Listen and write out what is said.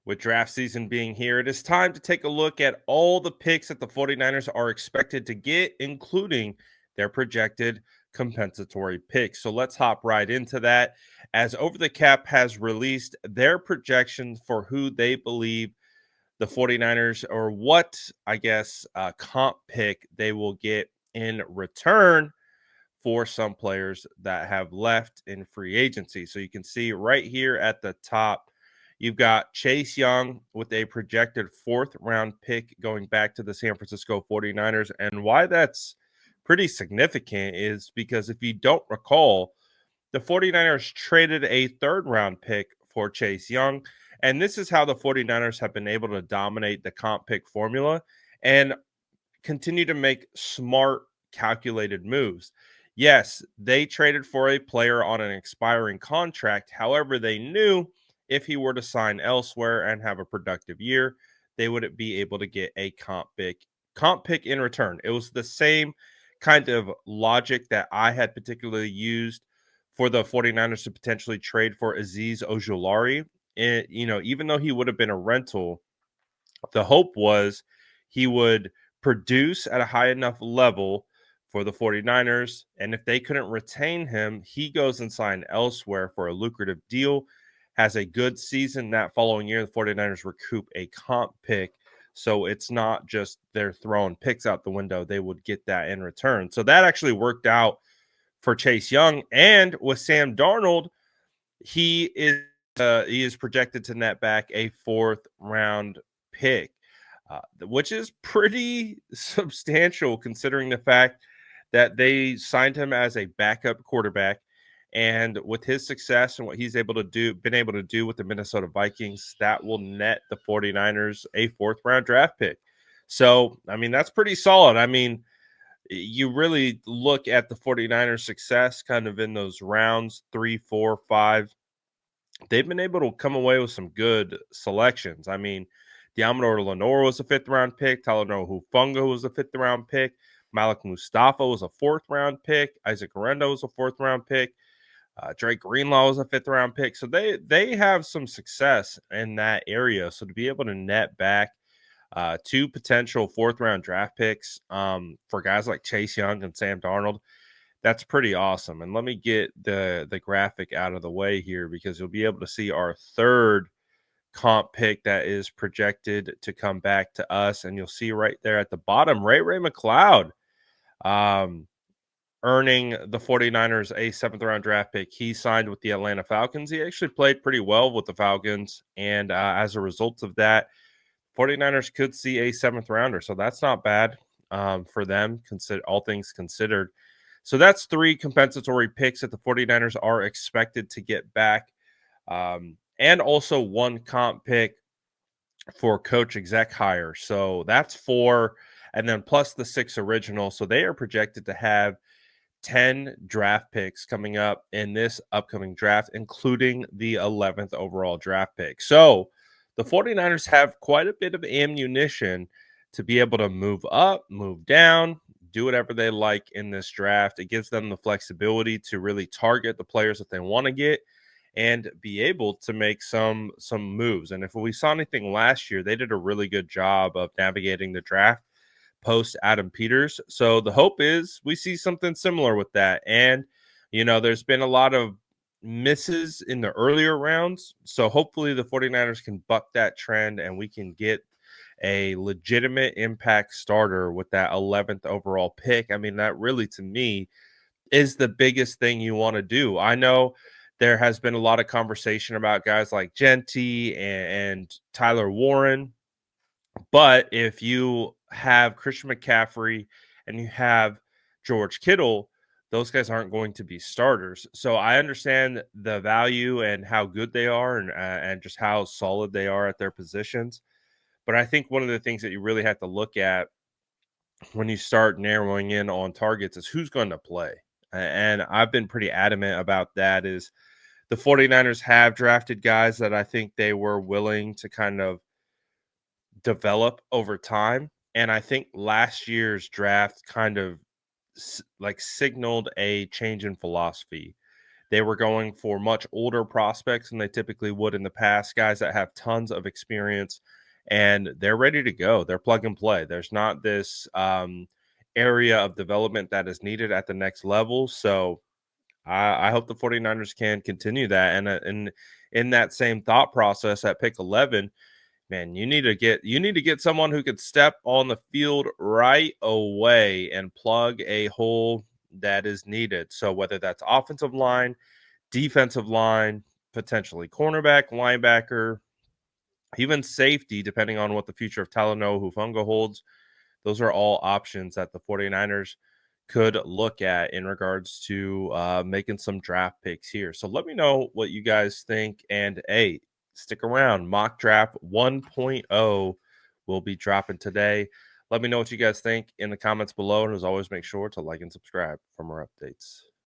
With draft season being here, it is time to take a look at all the picks that the 49ers are expected to get, including their projected compensatory picks. So let's hop right into that. As Over the Cap has released their projections for who they believe the 49ers, or what, I guess, comp pick they will get in return for some players that have left in free agency. So you can see right here at the top, you've got Chase Young with a projected fourth round pick going back to the San Francisco 49ers. And why that's pretty significant is because if you don't recall, the 49ers traded a third round pick for Chase Young. And this is how the 49ers have been able to dominate the comp pick formula and continue to make smart, calculated moves. Yes, they traded for a player on an expiring contract. However, they knew if he were to sign elsewhere and have a productive year, they would be able to get a comp pick in return. It was the same kind of logic that I had particularly used for the 49ers to potentially trade for Azeez Ojulari. And, even though he would have been a rental, the hope was he would produce at a high enough level for the 49ers. And if they couldn't retain him, he goes and signs elsewhere for a lucrative deal, has a good season. That following year, the 49ers recoup a comp pick. So it's not just they're throwing picks out the window. They would get that in return. So that actually worked out for Chase Young. And with Sam Darnold, he is projected to net back a fourth round pick, which is pretty substantial considering the fact that they signed him as a backup quarterback. And with his success and what he's been able to do with the Minnesota Vikings, that will net the 49ers a fourth round draft pick. So, I mean, that's pretty solid. I mean, you really look at the 49ers success kind of in those rounds 3, 4, 5. They've been able to come away with some good selections. I mean, Diamador Lenore was a fifth round pick. Talanoa Hufanga was a fifth round pick. Malik Mustafa was a fourth round pick. Isaac Arendo was a fourth round pick. Drake Greenlaw was a fifth round pick. So they have some success in that area. So to be able to net back two potential fourth round draft picks for guys like Chase Young and Sam Darnold, that's pretty awesome. And let me get the graphic out of the way here because you'll be able to see our third comp pick that is projected to come back to us. And you'll see right there at the bottom, Ray McLeod um, earning the 49ers a seventh round draft pick. He signed with the Atlanta Falcons. He actually played pretty well with the Falcons. And as a result of that, 49ers could see a seventh rounder. So that's not bad for them, all things considered. So that's three compensatory picks that the 49ers are expected to get back. And also one comp pick for coach exec hire. So that's four. And then plus the six original. So they are projected to have 10 draft picks coming up in this upcoming draft, including the 11th overall draft pick. So the 49ers have quite a bit of ammunition to be able to move up, move down, do whatever they like in this draft. It gives them the flexibility to really target the players that they want to get and be able to make some moves. And if we saw anything last year, they did a really good job of navigating the draft post Adam Peters. So the hope is we see something similar with that. And, there's been a lot of misses in the earlier rounds. So hopefully the 49ers can buck that trend and we can get a legitimate impact starter with that 11th overall pick. I mean, that really, to me, is the biggest thing you want to do. I know there has been a lot of conversation about guys like Genty and Tyler Warren. But if you have Christian McCaffrey and you have George Kittle, those guys aren't going to be starters. So I understand the value and how good they are and just how solid they are at their positions. But I think one of the things that you really have to look at when you start narrowing in on targets is who's going to play. And I've been pretty adamant about that is the 49ers have drafted guys that I think they were willing to kind of develop over time. And I think last year's draft kind of signaled a change in philosophy They were going for much older prospects than they typically would in the past, guys that have tons of experience, and they're ready to go. They're plug and play. There's not this area of development that is needed at the next level. So I hope the 49ers can continue that. And in that same thought process at pick 11, man, you need to get someone who could step on the field right away and plug a hole that is needed. So whether that's offensive line, defensive line, potentially cornerback, linebacker, even safety, depending on what the future of Talanoa Hufanga holds, those are all options that the 49ers could look at in regards to making some draft picks here. So let me know what you guys think. And hey, stick around. Mock Draft 1.0 will be dropping today. Let me know what you guys think in the comments below. And as always, make sure to like and subscribe for more updates.